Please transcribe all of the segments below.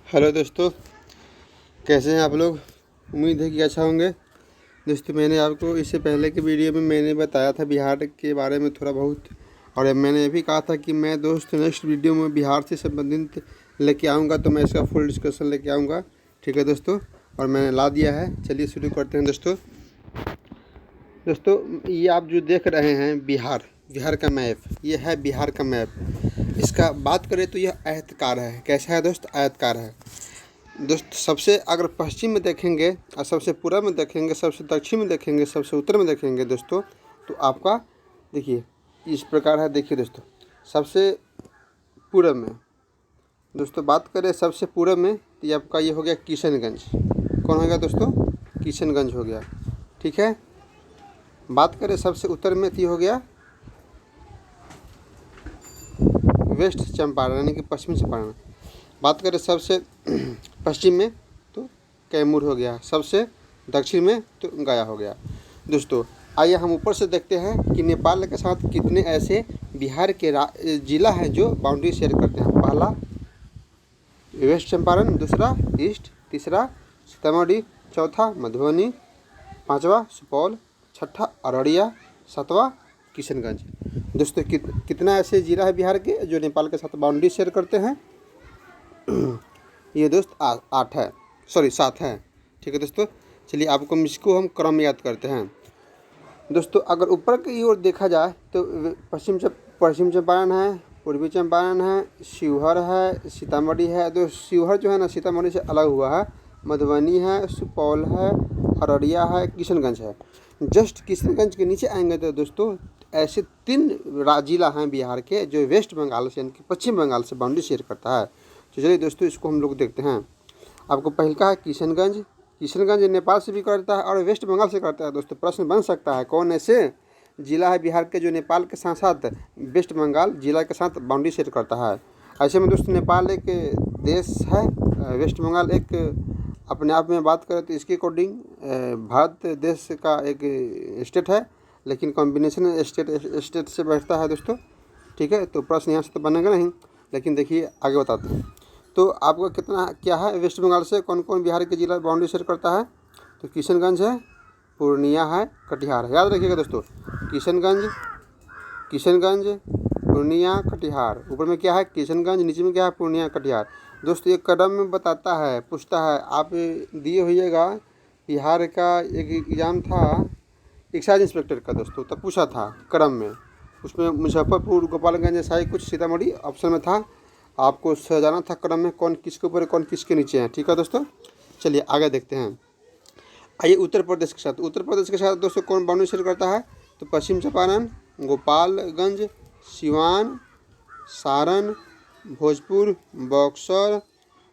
Hello दोस्तों, कैसे हैं आप लोग। उम्मीद है कि अच्छा होंगे। दोस्तों, मैंने आपको इससे पहले के वीडियो में मैंने बताया था बिहार के बारे में थोड़ा बहुत, और मैंने ये भी कहा था कि मैं दोस्त नेक्स्ट वीडियो में बिहार से संबंधित लेके आऊँगा, तो मैं इसका फुल डिस्कशन लेके आऊँगा। ठीक है दोस्तों, और मैंने ला दिया है। चलिए शुरू करते हैं दोस्तों। ये आप जो देख रहे हैं बिहार का मैप, ये है बिहार का मैप। इसका बात करें तो यह आयतकार है। कैसा है दोस्त? आयतकार है दोस्त। सबसे अगर पश्चिम में देखेंगे और सबसे पूर्व में देखेंगे, सबसे दक्षिण में देखेंगे, सबसे उत्तर में देखेंगे दोस्तों, तो आपका देखिए इस प्रकार है। देखिए दोस्तों, सबसे पूर्व में दोस्तों बात करें, सबसे पूर्व में तो ये आपका ये हो गया किशनगंज। कौन हो गया दोस्तों? किशनगंज हो गया। ठीक है। बात करें सबसे उत्तर में तो ये हो गया वेस्ट चंपारण, यानी कि पश्चिमी चंपारण। बात करें सबसे पश्चिम में तो कैमूर हो गया। सबसे दक्षिण में तो गया हो गया। दोस्तों, आइए हम ऊपर से देखते हैं कि नेपाल के साथ कितने ऐसे बिहार के जिला हैं जो बाउंड्री शेयर करते हैं। पहला वेस्ट चंपारण, दूसरा ईस्ट, तीसरा सीतामढ़ी, चौथा मधुबनी, पांचवा सुपौल, छठा अररिया, सातवां किशनगंज। दोस्तों, कितना ऐसे जिला है बिहार के जो नेपाल के साथ बाउंड्री शेयर करते हैं? ये दोस्त 8 है, सॉरी 7 है। ठीक है दोस्तों, चलिए आपको इसको हम क्रम याद करते हैं। दोस्तों, अगर ऊपर की ओर देखा जाए तो पश्चिम चंपारण है, पूर्वी चंपारण है, शिवहर है, सीतामढ़ी है। तो शिवहर जो है ना सीतामढ़ी से अलग हुआ है। मधुबनी है, सुपौल है, अररिया है, किशनगंज है। जस्ट किशनगंज के नीचे आएंगे तो दोस्तों ऐसे 3 जिला हैं बिहार के जो वेस्ट बंगाल से, यानी कि पश्चिम बंगाल से बाउंड्री शेयर करता है। तो चलिए दोस्तों, इसको हम लोग देखते हैं। आपको पहले का है किशनगंज। किशनगंज नेपाल से भी करता है और वेस्ट बंगाल से करता है। दोस्तों, प्रश्न बन सकता है कौन ऐसे जिला है बिहार के जो नेपाल के साथ साथ वेस्ट बंगाल जिला के साथ बाउंड्री शेयर करता है। ऐसे में दोस्तों नेपाल एक देश है, वेस्ट बंगाल एक अपने आप में बात करें तो इसके अकॉर्डिंग भारत देश का एक स्टेट है, लेकिन कॉम्बिनेशन स्टेट से बैठता है दोस्तों। ठीक है, तो प्रश्न यहाँ से तो बनेगा नहीं, लेकिन देखिए आगे बताते हैं। तो आपका कितना क्या है, वेस्ट बंगाल से कौन कौन बिहार के जिला बाउंड्री शेयर करता है? तो किशनगंज है, पूर्णिया है, कटिहार है। याद रखिएगा दोस्तों, किशनगंज, पूर्णिया, कटिहार। ऊपर में क्या है? किशनगंज, नीचे में क्या है? पूर्णिया, कटिहार। दोस्तों, ये क्रम में बताता है, पूछता है। आप दिए होइएगा बिहार का एक एग्ज़ाम था एक्साइज इंस्पेक्टर का दोस्तों, तब पूछा था क्रम में। उसमें मुजफ्फरपुर, गोपालगंज, ऐसा ही कुछ सीतामढ़ी ऑप्शन में था। आपको सजाना था क्रम में कौन किसके ऊपर है, कौन किसके नीचे है। ठीक है दोस्तों, चलिए आगे देखते हैं। आइए उत्तर प्रदेश के साथ दोस्तों कौन बाउंड्री शेयर करता है? तो पश्चिम चंपारण, गोपालगंज, सिवान, सारण, भोजपुर, बक्सर,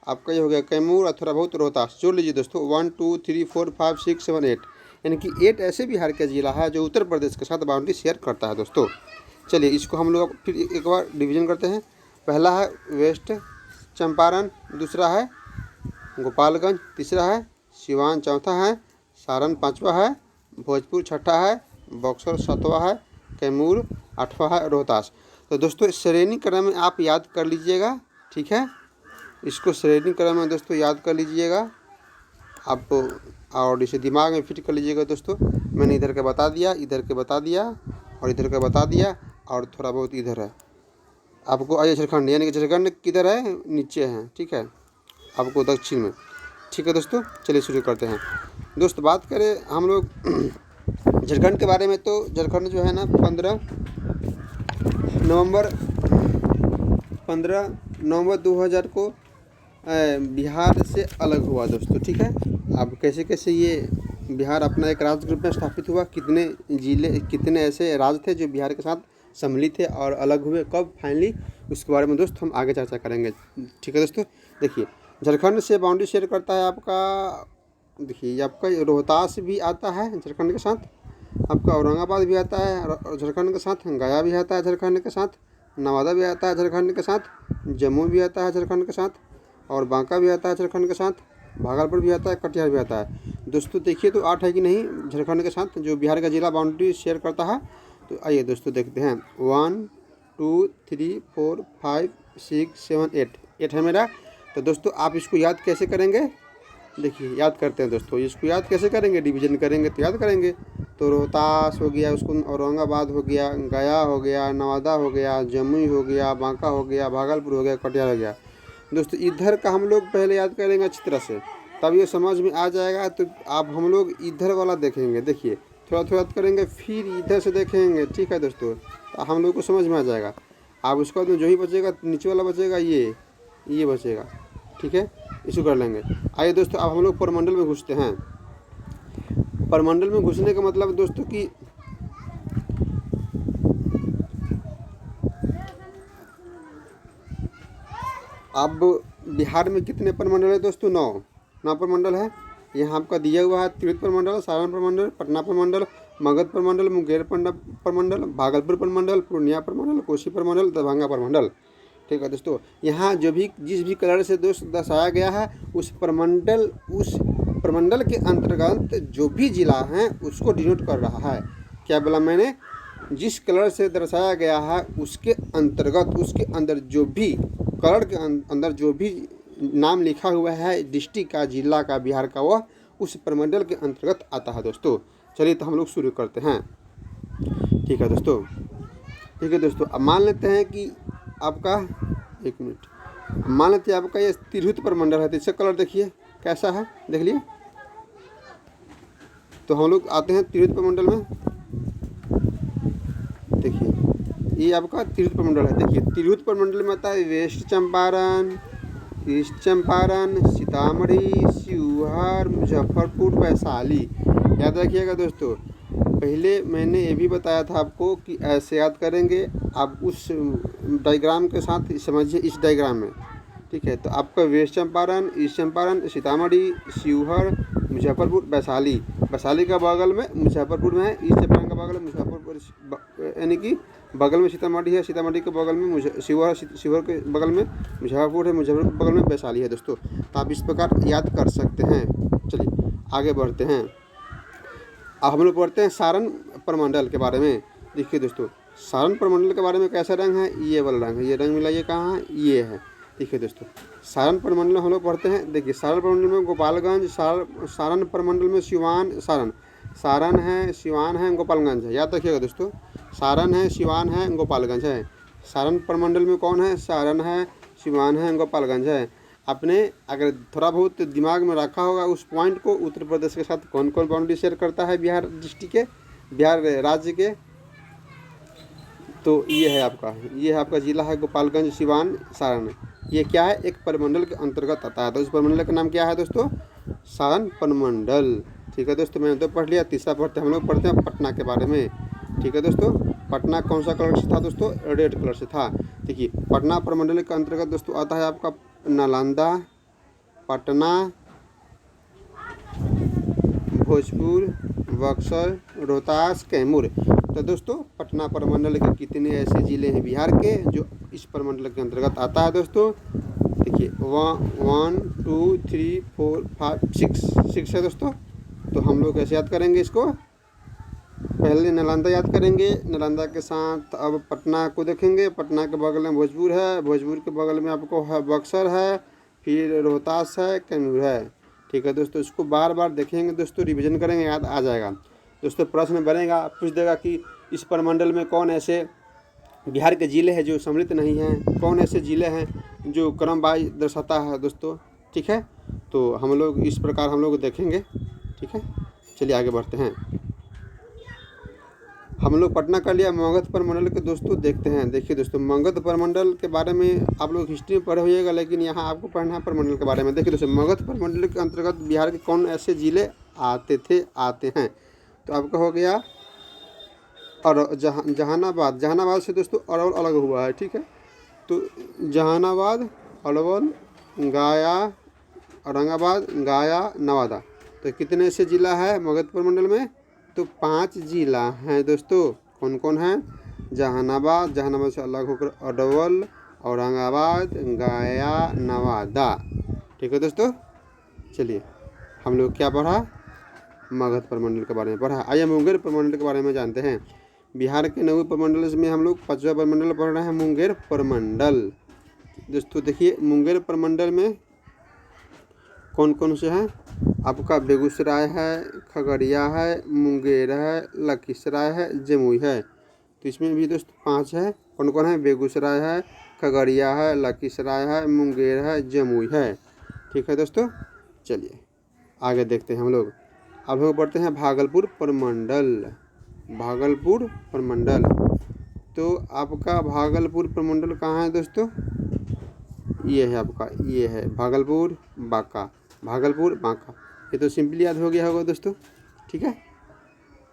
आपका ये हो गया कैमूर और थोड़ा बहुत रोहतास। जोड़ लीजिए दोस्तों, 1 2 3 4 5 6 7 8, यानी कि 8 ऐसे बिहार का जिला है जो उत्तर प्रदेश के साथ बाउंड्री शेयर करता है दोस्तों। चलिए इसको हम लोग फिर एक बार डिवीजन करते हैं। पहला है वेस्ट चंपारण, दूसरा है गोपालगंज, तीसरा है सिवान, चौथा है सारण, पांचवा है भोजपुर, छठा है बक्सर, सातवां है कैमूर, आठवां है रोहतास। तो दोस्तों श्रेणी क्रम में आप याद कर लीजिएगा। ठीक है, इसको श्रेणी क्रम में दोस्तों याद कर लीजिएगा आप, और इसे दिमाग में फिट कर लीजिएगा दोस्तों। मैंने इधर का बता दिया, इधर के बता दिया और इधर का बता दिया, और थोड़ा बहुत इधर है आपको। आइए झारखंड, यानी कि झारखंड किधर है? नीचे है। ठीक है, आपको दक्षिण में। ठीक है दोस्तों, चलिए शुरू करते हैं। दोस्तों बात करें हम लोग झारखंड के बारे में, तो झारखंड जो है ना 15 नवंबर 2000 को बिहार से अलग हुआ दोस्तों। ठीक है, अब कैसे कैसे ये बिहार अपना एक राज्य रूप में स्थापित हुआ, कितने जिले, कितने ऐसे राज्य थे जो बिहार के साथ सम्मिलित थे और अलग हुए, कब फाइनली, उसके बारे में दोस्त हम आगे चर्चा करेंगे। ठीक है दोस्तों, देखिए झारखंड से बाउंड्री शेयर करता है आपका, देखिए आपका रोहतास भी आता है झारखंड के साथ, आपका औरंगाबाद भी आता है झारखंड के साथ, गया भी आता है झारखंड के साथ, नवादा भी आता है झारखंड के साथ, जम्मू भी आता है झारखंड के साथ, और बांका भी आता है झारखंड के साथ, भागलपुर भी आता है, कटिहार भी आता है। दोस्तों देखिए तो 8 है कि नहीं झारखंड के साथ जो बिहार का जिला बाउंड्री शेयर करता है। तो आइए दोस्तों देखते हैं, 1 2 3 4 5 6 7 8 है मेरा। तो दोस्तों आप इसको याद कैसे करेंगे, देखिए याद करते हैं दोस्तों। इसको याद कैसे करेंगे, डिवीजन करेंगे तो याद करेंगे। तो रोहतास हो गया, उसको औरंगाबाद हो गया, गया हो गया, नवादा हो गया, जमुई हो गया, बांका हो गया, भागलपुर हो गया, कटिहार हो गया। दोस्तों इधर का हम लोग पहले याद करेंगे अच्छी तरह से, तब ये समझ में आ जाएगा। तो आप हम लोग इधर वाला देखेंगे, देखिए थोड़ा थोड़ा याद करेंगे, फिर इधर से देखेंगे, ठीक है दोस्तों, तो हम लोग को समझ में आ जाएगा। आप उसके बाद में जो ही बचेगा नीचे वाला बचेगा, ये बचेगा, ठीक है। इसको कर लेंगे। आइए दोस्तों अब हम लोग परमंडल में घुसते हैं। परमंडल में घुसने का मतलब दोस्तों कि अब बिहार में कितने परमंडल है दोस्तों, 9 परमंडल है। यहाँ आपका दिया हुआ है तिरहुत परमंडल, सारण परमंडल, पटना परमंडल, मगध परमंडल, मुंगेर परमंडल, भागलपुर परमंडल, पूर्णिया परमंडल, कोसी परमंडल, दरभंगा परमंडल, ठीक है दोस्तों। यहाँ जो भी जिस भी कलर से दोस्त दर्शाया गया है उस प्रमंडल के अंतर्गत जो भी जिला है उसको डिनोट कर रहा है। क्या बोला मैंने, जिस कलर से दर्शाया गया है उसके अंतर्गत, उसके अंदर जो भी कलर के अंदर जो भी नाम लिखा हुआ है डिस्ट्रिक्ट का, जिला का, बिहार का, वह उस प्रमंडल के अंतर्गत आता है दोस्तों। चलिए तो हम लोग शुरू करते हैं, ठीक है दोस्तों। ठीक है दोस्तों, अब मान लेते हैं कि आपका, एक मिनट, मान लेते हैं आपका ये तिरहुत प्रमंडल है। तो इसका कलर देखिए कैसा है, देख लिए। तो हम लोग आते हैं तिरहुत प्रमंडल में, देखिए ये आपका तिरहुत प्रमंडल है। देखिए तिरहुत प्रमंडल में आता है वेस्ट चंपारण, ईस्ट चंपारण, सीतामढ़ी, शिवहर, मुजफ्फरपुर, वैशाली। याद रखिएगा दोस्तों, पहले मैंने ये भी बताया था आपको कि ऐसे याद करेंगे। आप उस डायग्राम के साथ समझिए, इस डायग्राम में, ठीक है। तो आपका वेस्ट चंपारण, ईस्ट चंपारण, सीतामढ़ी, शिवहर, मुजफ्फरपुर, वैशाली। वैशाली का बगल में मुजफ्फरपुर में है, ईस्ट चंपारण का बगल में मुजफ्फरपुर, यानी कि बगल में सीतामढ़ी है, सीतामढ़ी के बगल में शिवहर, शिवहर के बगल में मुजफ्फरपुर है, मुजफ्फरपुर के बगल में वैशाली है दोस्तों। तो आप इस प्रकार याद कर सकते हैं। चलिए आगे बढ़ते हैं। अब हम लोग पढ़ते हैं सारण प्रमंडल के बारे में। देखिए दोस्तों, सारण प्रमंडल के बारे में कैसा रंग है, ये वाला रंग है। ये रंग मिलाइए कहाँ है, ये है। देखिए दोस्तों, सारण प्रमंडल में हम लोग पढ़ते हैं। देखिए सारण प्रमंडल में गोपालगंज, सारण प्रमंडल में सिवान, सारण है, सिवान है, गोपालगंज है। याद रखिएगा दोस्तों, सारण है, सिवान है, गोपालगंज है। सारण प्रमंडल में कौन है, सारण है, सिवान है, गोपालगंज है। आपने अगर थोड़ा बहुत दिमाग में रखा होगा उस पॉइंट को, उत्तर प्रदेश के साथ कौन कौन बाउंड्री शेयर करता है बिहार डिस्ट्रिक्ट के, बिहार राज्य के, तो ये है आपका जिला है गोपालगंज, सिवान, सारण। ये क्या है, एक प्रमंडल के अंतर्गत आता है। तो इस प्रमंडल का नाम क्या है दोस्तों, सारण प्रमंडल। ठीक है दोस्तों, मैंने तो पढ़ लिया। तीसरा हम लोग पढ़ते हैं पटना के बारे में। ठीक है दोस्तों, पटना कौन सा कलर से था दोस्तों, रेड कलर से था। देखिए पटना प्रमंडल के अंतर्गत दोस्तों आता है आपका नालंदा, पटना, भोजपुर, बक्सर, रोहतास, कैमूर। तो दोस्तों पटना प्रमंडल के कितने ऐसे ज़िले हैं बिहार के जो इस प्रमंडल के अंतर्गत आता है दोस्तों। देखिए 1 2 3 4 5 6 है दोस्तों। तो हम लोग कैसे याद करेंगे इसको, पहले नालंदा याद करेंगे, नालंदा के साथ अब पटना को देखेंगे। पटना के बगल में भोजपुर है, भोजपुर के बगल में आपको है बक्सर है, फिर रोहतास है, कैमूर है। ठीक है दोस्तों, इसको बार बार देखेंगे दोस्तों, रिवीजन करेंगे, याद आ जाएगा दोस्तों। प्रश्न बनेगा, पूछ देगा कि इस प्रमंडल में कौन ऐसे बिहार के ज़िले हैं जो सम्मिलित नहीं हैं, कौन ऐसे ज़िले हैं जो क्रम वाइज दर्शाता है दोस्तों। ठीक है, तो हम लोग इस प्रकार हम लोग देखेंगे। ठीक है, चलिए आगे बढ़ते हैं। हम लोग पटना कर लिया, मगध प्रमंडल के दोस्तों देखते हैं। देखिए दोस्तों, मगध प्रमंडल के बारे में आप लोग हिस्ट्री में पढ़े होइएगा, लेकिन यहाँ आपको पढ़ना है प्रमंडल के बारे में। देखिए दोस्तों, मगध प्रमंडल के अंतर्गत बिहार के कौन ऐसे ज़िले आते हैं। तो आपका हो गया और जहानाबाद से दोस्तों अरवल अलग हुआ है। ठीक है, तो जहानाबाद, अरवल, गया, औरंगाबाद, गया, नवादा। तो कितने ऐसे ज़िला है मगध प्रमंडल में, तो 5 ज़िला हैं दोस्तों। कौन कौन है, जहानाबाद से अलग होकर अरवल, औरंगाबाद, गया, नवादा। ठीक है दोस्तों, चलिए हम लोग क्या पढ़ा, मगध प्रमंडल के बारे में पढ़ा। आइए मुंगेर प्रमंडल के बारे में जानते हैं। बिहार के 9 प्रमंडल में हम लोग 5वां प्रमंडल पढ़ रहे हैं, मुंगेर प्रमंडल। दोस्तों देखिए मुंगेर प्रमंडल में कौन कौन से हैं? आपका बेगूसराय है, खगड़िया है, मुंगेर है, लखीसराय है, जमुई है। तो इसमें भी दोस्तों 5 है। कौन कौन है? बेगूसराय है, खगड़िया है, लखीसराय है, मुंगेर है, जमुई है। ठीक है दोस्तों, चलिए आगे देखते हैं हम लोग। अब हम बढ़ते हैं भागलपुर प्रमंडल। भागलपुर प्रमंडल, तो आपका भागलपुर प्रमंडल कहाँ है दोस्तों? ये है आपका, ये है भागलपुर बांका। भागलपुर बांका, ये तो सिंपली याद हो गया होगा दोस्तों। ठीक है,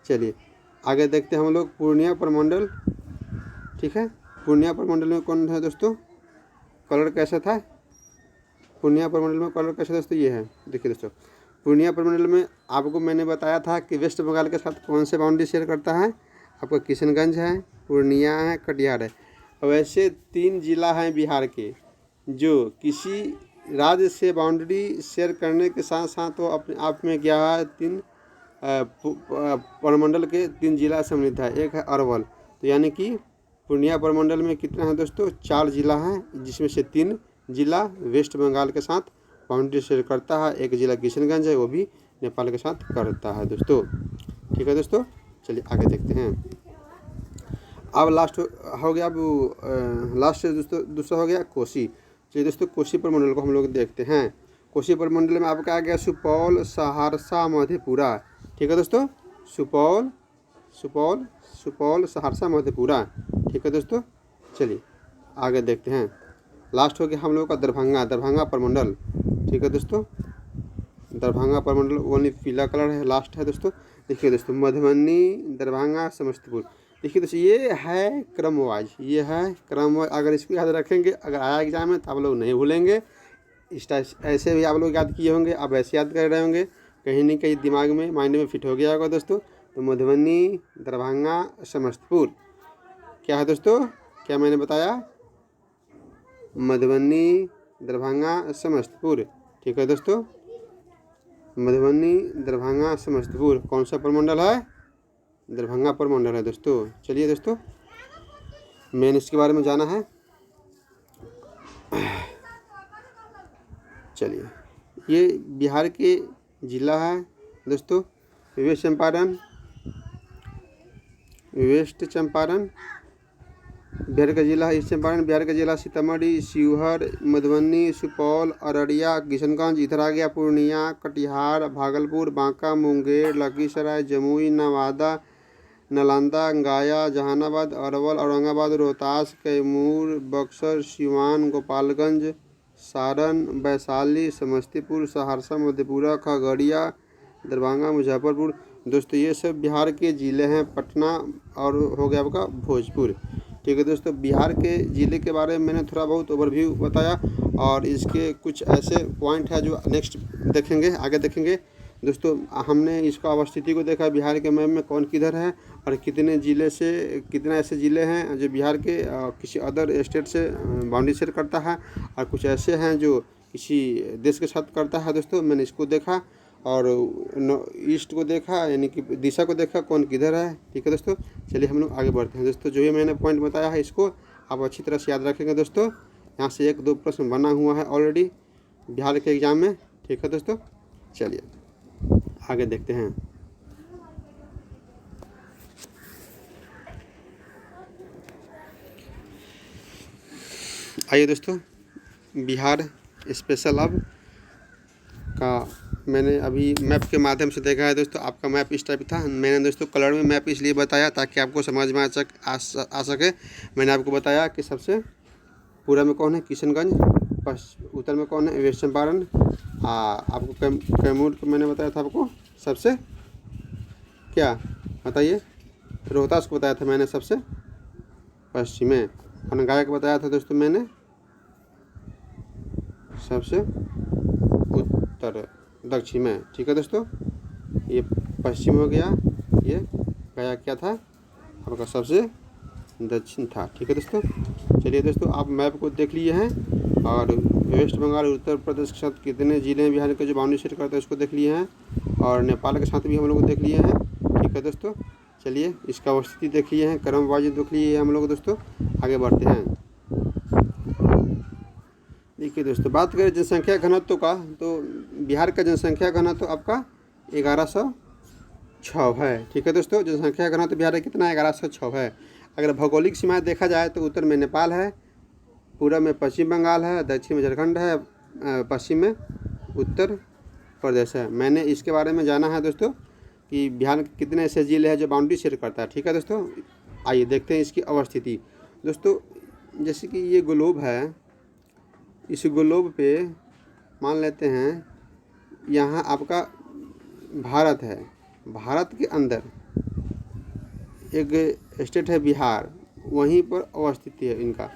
चलिए आगे देखते हैं हम लोग पूर्णिया प्रमंडल। ठीक है, पूर्णिया प्रमंडल में कौन है दोस्तों? कलर कैसा था? पूर्णिया प्रमंडल में कलर कैसा दोस्तों? ये है, देखिए दोस्तों पूर्णिया प्रमंडल में आपको मैंने बताया था कि वेस्ट बंगाल के साथ कौन से बाउंड्री शेयर करता है। आपका किशनगंज है, पूर्णिया है, कटिहार है। और ऐसे 3 जिला हैं बिहार के जो किसी राज्य से बाउंड्री शेयर करने के साथ साथ वो अपने आप में क्या है, 3 प्रमंडल के 3 जिला सम्मिलित है। एक है अरवल, तो यानी कि पूर्णिया प्रमंडल में कितना है दोस्तों? 4 जिला हैं, जिसमें से 3 जिला वेस्ट बंगाल के साथ बाउंड्री शेयर करता है। एक जिला किशनगंज है, वो भी नेपाल के साथ करता है दोस्तों। ठीक है दोस्तों, चलिए आगे देखते हैं। अब लास्ट हो गया, अब लास्ट दोस्तों दूसरा हो गया कोसी। चलिए दोस्तों कोसी प्रमंडल को हम लोग देखते हैं। कोसी प्रमंडल में आपका आ गया सुपौल, सहरसा, मधेपुरा। ठीक है दोस्तों, सुपौल सुपौल सुपौल, सहरसा, मधेपुरा। ठीक है दोस्तों, चलिए आगे देखते हैं। लास्ट हो गया हम लोग का दरभंगा। दरभंगा प्रमंडल। ठीक है दोस्तों, दरभंगा प्रमंडल ओनली पीला कलर है, लास्ट है दोस्तों। देखिए दोस्तों दरभंगा, समस्तीपुर। देखिए दोस्तों ये है क्रम वाइज, ये है क्रम वाइज। अगर इसको याद रखेंगे, अगर आया एग्जाम में तो आप लोग नहीं भूलेंगे। इस टाइप ऐसे भी आप लोग याद किए होंगे, आप ऐसे याद कर रहे होंगे, कहीं ना कहीं दिमाग में, माइंड में फिट हो गया होगा दोस्तों। तो मधुबनी, दरभंगा, समस्तीपुर क्या है दोस्तों? क्या मैंने बताया? मधुबनी, दरभंगा, समस्तीपुर। ठीक है दोस्तों, मधुबनी, दरभंगा, समस्तीपुर कौन सा प्रमंडल है? दरभंगा प्रमंडल है दोस्तों। चलिए दोस्तों, मेन इसके बारे में जाना है। चलिए, ये बिहार के जिला है दोस्तों। वेस्ट चंपारण, वेस्ट चंपारण बिहार का जिला है। ईस्ट चंपारण बिहार का जिला, सीतामढ़ी, शिवहर, मधुबनी, सुपौल, अररिया, किशनगंज। इधर आ गया पूर्णिया, कटिहार, भागलपुर, बांका, मुंगेर, लखीसराय, जमुई, नवादा, नालंदा, गया, जहानाबाद, अरवल, औरंगाबाद, रोहतास, कैमूर, बक्सर, सिवान, गोपालगंज, सारण, वैशाली, समस्तीपुर, सहरसा, मधेपुरा, खगड़िया, दरभंगा, मुजफ्फरपुर। दोस्तों ये सब बिहार के ज़िले हैं। पटना और हो गया आपका भोजपुर। ठीक है दोस्तों, बिहार के ज़िले के बारे में मैंने थोड़ा बहुत ओवरव्यू बताया, और इसके कुछ ऐसे पॉइंट है जो नेक्स्ट देखेंगे, आगे देखेंगे दोस्तों। हमने इसका अवस्थिति को देखा, बिहार के मैप में कौन किधर है, और कितने ज़िले से, कितने ऐसे ज़िले हैं जो बिहार के किसी अदर स्टेट से बाउंड्री शेयर करता है, और कुछ ऐसे हैं जो किसी देश के साथ करता है दोस्तों। मैंने इसको देखा, और ईस्ट को देखा, यानी कि दिशा को देखा, कौन किधर है। ठीक है दोस्तों, चलिए हम लोग आगे बढ़ते हैं दोस्तों। जो ये मैंने पॉइंट बताया है, इसको आप अच्छी तरह से याद रखेंगे दोस्तों। यहाँ से 1-2 प्रश्न बना हुआ है ऑलरेडी बिहार के एग्ज़ाम में। ठीक है दोस्तों, चलिए आगे देखते हैं। आइए दोस्तों, बिहार स्पेशल अब का मैंने अभी मैप के माध्यम से देखा है दोस्तों। आपका मैप इस टाइप था। मैंने दोस्तों कलर में मैप इसलिए बताया ताकि आपको समझ में आ सके। मैंने आपको बताया कि सबसे पूर्व में कौन है? किशनगंज। उत्तर में कौन है? वेस्ट चंपारण। आपको कैमूर को मैंने बताया था आपको सबसे, क्या बताइए? रोहतास को बताया था मैंने सबसे पश्चिम में। और गया को बताया था दोस्तों मैंने सबसे उत्तर दक्षिण में। ठीक है दोस्तों, ये पश्चिम हो गया, ये गया क्या था आपका? सबसे दक्षिण था। ठीक है दोस्तों, चलिए दोस्तों आप मैप को देख लिए हैं, और वेस्ट बंगाल और उत्तर प्रदेश के साथ कितने ज़िले हैं बिहार के जो बाउंड्री शेयर करते हैं उसको देख लिए हैं, और नेपाल के साथ भी हम लोग देख लिए हैं। ठीक है दोस्तों, चलिए इसका अवस्थिति देख लिए हैं, क्रम वाइज देख लिए हैं हम लोग दोस्तों। आगे बढ़ते हैं। देखिए दोस्तों, बात करें जनसंख्या घनत्व का, तो बिहार का जनसंख्या घनत्व आपका 1106 है। ठीक है दोस्तों, जनसंख्या घनत्व बिहार का कितना है? 1106 है। अगर भौगोलिक सीमाएं देखा जाए तो उत्तर में नेपाल है, पूर्व में पश्चिम बंगाल है, दक्षिण में झारखंड है, पश्चिम में उत्तर प्रदेश है। मैंने इसके बारे में जाना है दोस्तों कि बिहार के कितने ऐसे जिले हैं जो बाउंड्री शेयर करता है। ठीक है दोस्तों, आइए देखते हैं इसकी अवस्थिति। दोस्तों जैसे कि ये ग्लोब है, इस ग्लोब पे मान लेते हैं यहाँ आपका भारत है, भारत के अंदर एक स्टेट है बिहार, वहीं पर अवस्थिति है इनका,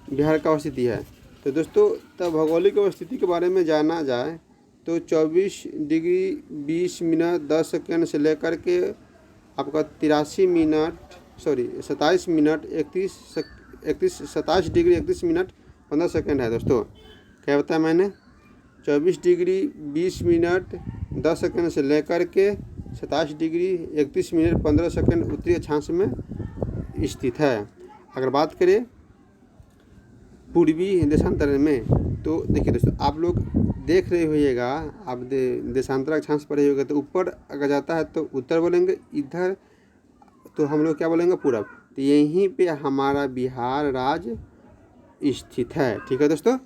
बिहार का अवस्थिति है। तो दोस्तों तब भौगोलिक अवस्थिति के बारे में जाना जाए तो 24 डिग्री 20 मिनट 10 सेकेंड से लेकर के आपका 27 मिनट 27 डिग्री 31 मिनट 15 सेकेंड है। दोस्तों क्या बताया मैंने? 24 डिग्री 20 मिनट 10 सेकेंड से लेकर के 27 डिग्री 31 मिनट 15 सेकेंड उत्तरी अक्षांश में स्थित है। अगर बात करें पूर्वी देशांतर में, तो देखिए दोस्तों आप लोग देख रहे होइएगा, आप देशांतर अक्षांश पर रहे होगा, तो ऊपर अगर जाता है तो उत्तर बोलेंगे, इधर तो हम लोग क्या बोलेंगे? पूरब। तो यहीं पे हमारा बिहार राज्य स्थित है। ठीक है दोस्तों,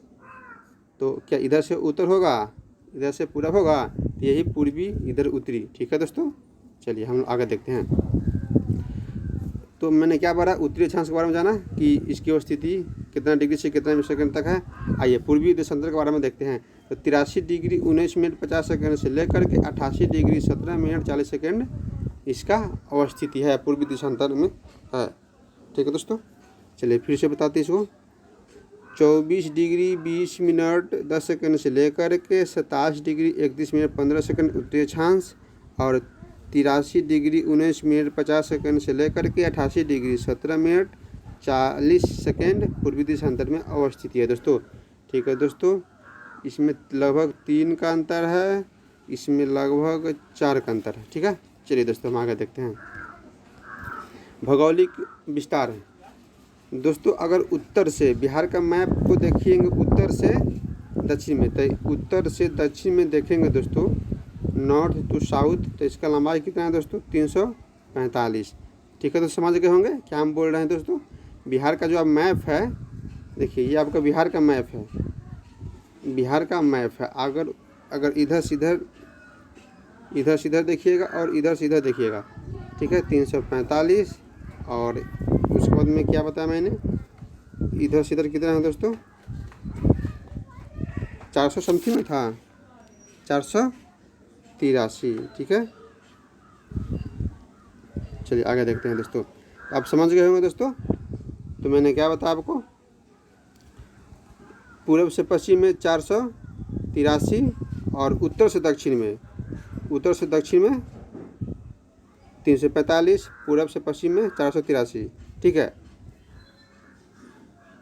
तो क्या इधर से उत्तर होगा, इधर से पूरब होगा? तो यही पूर्वी, इधर उत्तरी। ठीक है दोस्तों, चलिए हम आगे देखते हैं। तो मैंने क्या पढ़ा? उत्तरी अक्षांश के बारे में जाना कि इसकी अवस्थिति कितना डिग्री से कितना सेकंड तक है। आइए पूर्वी देशांतर के बारे में देखते हैं। तो 83 डिग्री 19 मिनट 50 सेकंड से लेकर के 88 डिग्री 17 मिनट 40 सेकंड इसका अवस्थिति है, पूर्वी देशांतर में है। ठीक है दोस्तों, चलिए फिर से बताते इसको। 24 डिग्री 20 मिनट 10 सेकंड से लेकर के 27 डिग्री 31 मिनट 15 सेकंड उत्तरी अक्षांश, और 83 डिग्री 19 मिनट 50 सेकंड से लेकर के 88 डिग्री 17 मिनट 40 सेकंड पूर्वी देशांतर में अवस्थित है दोस्तों। ठीक है दोस्तों, इसमें लगभग 3 का अंतर है, इसमें लगभग 4 का अंतर है। ठीक है, चलिए दोस्तों हम आगे देखते हैं। भौगोलिक विस्तार है दोस्तों, अगर उत्तर से बिहार का मैप को देखेंगे, उत्तर से दक्षिण में, तो उत्तर से दक्षिण में देखेंगे दोस्तों, नॉर्थ टू साउथ, तो इसका लंबाई कितना है दोस्तों? 345। ठीक है, तो समझ गए होंगे क्या हम बोल रहे हैं दोस्तों। बिहार का जो अब मैप है, देखिए ये आपका बिहार का मैप है, बिहार का मैप है। अगर इधर सीधर देखिएगा और इधर सीधर देखिएगा, ठीक है, 345। और उसके बाद में क्या बताया मैंने, इधर सीधर कितना है दोस्तों? 400 समथिंग में था, 483। ठीक है, चलिए आगे देखते हैं दोस्तों। आप समझ गए होंगे दोस्तों। तो मैंने क्या बताया आपको, पूर्व से पश्चिम में 483 और उत्तर से दक्षिण में 345, पूर्व से पश्चिम में 483। ठीक है,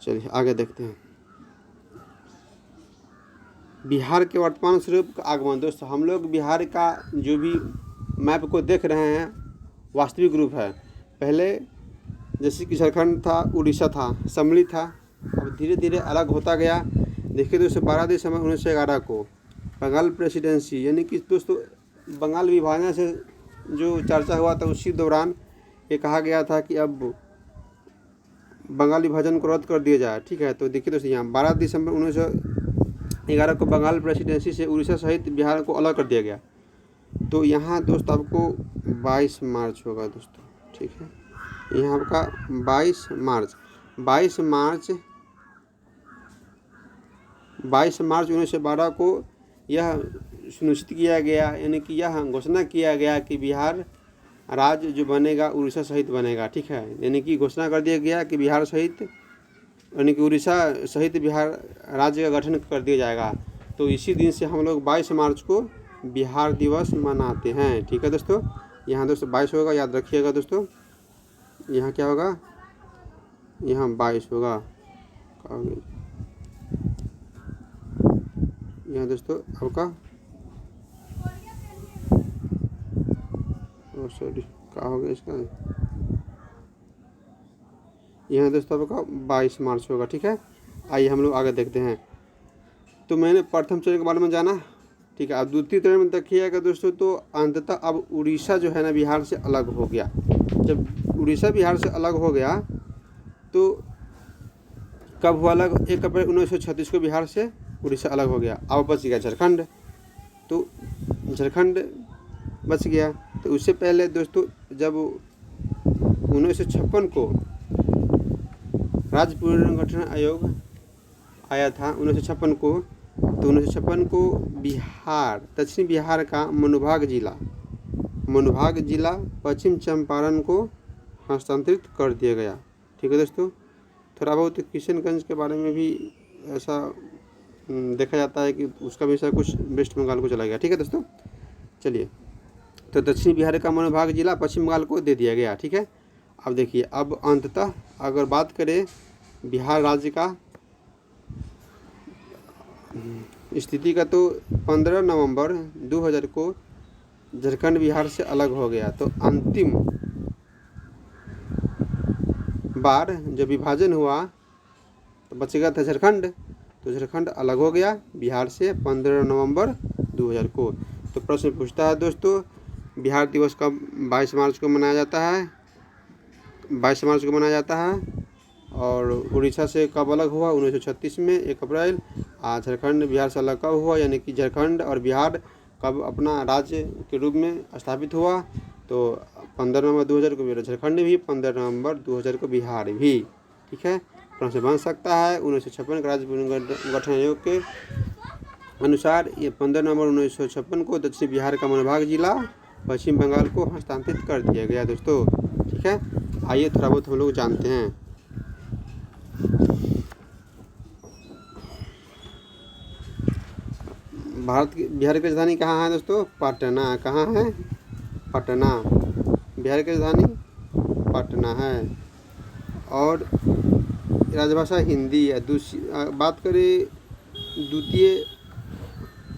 चलिए आगे देखते हैं। बिहार के वर्तमान स्वरूप का आगमन। दोस्तों हम लोग बिहार का जो भी मैप को देख रहे हैं वास्तविक रूप है। पहले जैसे कि झारखंड था, उड़ीसा था, सम्मिलित था, अब धीरे धीरे अलग होता गया। देखिए दोस्तों 12 दिसंबर 1911 को बंगाल प्रेसिडेंसी, यानी कि दोस्तों बंगाल विभाजन से जो चर्चा हुआ था, उसी दौरान ये कहा गया था कि अब बंगाल विभाजन को रद्द कर दिया जाए। ठीक है, तो देखिए दोस्तों यहाँ 12 दिसंबर 1911 को बंगाल प्रेसिडेंसी से उड़ीसा सहित बिहार को अलग कर दिया गया। तो यहाँ दोस्त आपको 22 मार्च होगा दोस्तों। ठीक है, यहाँ आपका 22 मार्च 1912 को यह सुनिश्चित किया गया, यानी कि यह घोषणा किया गया कि बिहार राज्य जो बनेगा उड़ीसा सहित बनेगा। ठीक है, यानी कि घोषणा कर दिया गया कि बिहार सहित, यानी कि उड़ीसा सहित बिहार राज्य का गठन कर दिया जाएगा। तो इसी दिन से हम लोग 22 मार्च को बिहार दिवस मनाते हैं। ठीक है दोस्तों, यहाँ दोस्तों 22 होगा, याद रखिएगा दोस्तों। यहाँ क्या होगा, यहाँ 22 होगा, यहाँ दोस्तों आपका सॉरी क्या हो गया इसका, यहाँ दोस्तों आपका 22 मार्च होगा। ठीक है, आइए हम लोग आगे देखते हैं। तो मैंने प्रथम चरण के बारे में जाना, ठीक है। अब द्वितीय चरण में देखिएगा दोस्तों, तो अंततः अब उड़ीसा जो है ना बिहार से अलग हो गया। जब उड़ीसा बिहार से अलग हो गया तो कब हुआ अलग? 1 अप्रैल 1936 को बिहार से उड़ीसा अलग हो गया। अब बच गया झारखंड, तो झारखंड बच गया। तो उससे पहले दोस्तों जब 1956 को राज्य पुनर्गठन आयोग आया था 1956 को, तो 1956 को बिहार, दक्षिण बिहार का मनोभाग जिला पश्चिम चंपारण को हस्तांतरित कर दिया गया, ठीक है दोस्तों। थोड़ा बहुत किशनगंज के बारे में भी ऐसा देखा जाता है कि उसका भी ऐसा कुछ वेस्ट बंगाल को चला गया, ठीक है दोस्तों। चलिए, तो दक्षिण बिहार का मनोभाग जिला पश्चिम बंगाल को दे दिया गया, ठीक है। अब देखिए, अब अंततः अगर बात करें बिहार राज्य का स्थिति का, तो 15 नवंबर 2000 को झारखंड बिहार से अलग हो गया। तो अंतिम बार जब विभाजन हुआ तो बचेगा था झारखंड, तो झारखंड अलग हो गया बिहार से 15 नवंबर 2000 को। तो प्रश्न पूछता है दोस्तों, बिहार दिवस कब 22 मार्च को मनाया जाता है? 22 मार्च को मनाया जाता है। और उड़ीसा से कब अलग हुआ? 1936 में 1 अप्रैल। झारखंड बिहार से अलग कब हुआ, यानी कि झारखंड और बिहार कब अपना राज्य के रूप में स्थापित हुआ? तो 15 नवंबर 2000 को झारखंड भी, 15 नवंबर 2000 को बिहार भी, ठीक है। प्रश्न बन सकता है 1956 के राज्य पुनर्गठन आयोग के अनुसार ये 15 नवंबर 1956 को दक्षिण बिहार का मनोभाग जिला पश्चिम बंगाल को हस्तांतरित कर दिया गया दोस्तों, ठीक है। आइए थोड़ा बहुत हम लोग जानते हैं। बिहार की राजधानी कहाँ है दोस्तों? पटना। कहाँ है? पटना। बिहार की राजधानी पटना है। और राजभाषा हिंदी है। बात करें द्वितीय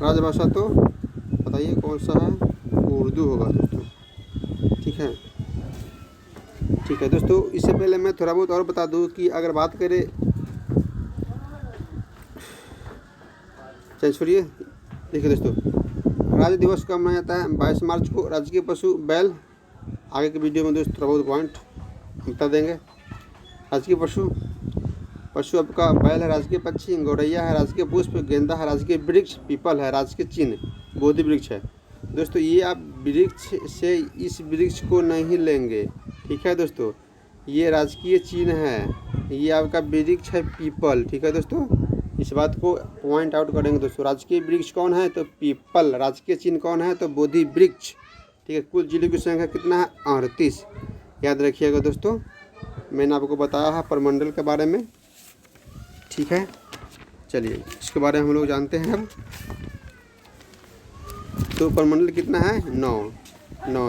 राजभाषा, तो बताइए कौन सा है? उर्दू होगा दोस्तों, ठीक है। ठीक है दोस्तों, इससे पहले मैं थोड़ा बहुत और बता दूं कि अगर बात करें, चलिए छोड़िए, देखिए दोस्तों, राज्य दिवस कब मनाया जाता है? 22 मार्च को। राजकीय पशु बैल। आगे के वीडियो में दोस्तों थोड़ा बहुत पॉइंट बता देंगे। राजकीय पशु आपका बैल है। राजकीय पक्षी गौरैया है। राजकीय पुष्प गेंदा है। राजकीय वृक्ष पीपल है। राजकीय चिन्ह बोधि वृक्ष है। दोस्तों ये आप वृक्ष से इस वृक्ष को नहीं लेंगे, ठीक है दोस्तों। ये राजकीय चिन्ह है, ये आपका वृक्ष है पीपल, ठीक है दोस्तों। इस बात को पॉइंट आउट करेंगे दोस्तों। राजकीय वृक्ष कौन है? तो पीपल। राजकीय चिन्ह कौन है? तो बोधि वृक्ष, ठीक है। कुल जिलों की संख्या कितना है? 38। याद रखिएगा दोस्तों, मैंने आपको बताया है प्रमंडल के बारे में, ठीक है। चलिए इसके बारे में हम लोग जानते हैं अब। तो प्रमंडल कितना है? 9।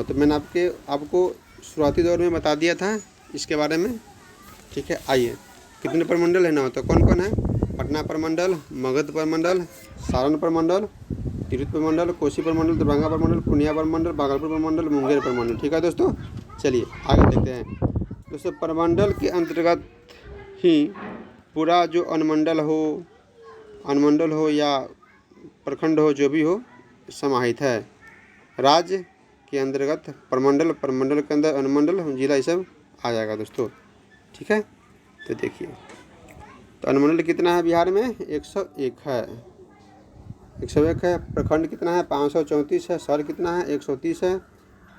तो मैंने आपको शुरुआती दौर में बता दिया था इसके बारे में, ठीक है। आइए, कितने प्रमंडल है? 9। तो कौन कौन है? पटना प्रमंडल, मगध प्रमंडल, सारण प्रमंडल, तिरहुत प्रमंडल, कोसी प्रमंडल, दरभंगा प्रमंडल, पूर्णिया प्रमंडल, भागलपुर प्रमंडल, मुंगेर प्रमंडल, ठीक है दोस्तों। चलिए आगे देखते हैं दोस्तों। प्रमंडल के अंतर्गत ही पूरा जो अनुमंडल हो या प्रखंड हो, जो भी हो, समाहित है। राज्य के अंतर्गत प्रमंडल के अंदर अनुमंडल, जिला, ये सब आ जाएगा दोस्तों, ठीक है। तो देखिए, तो अनुमंडल कितना है बिहार में? 101 है। 101 है। प्रखंड कितना है? 534 है। शहर कितना है? 130 है।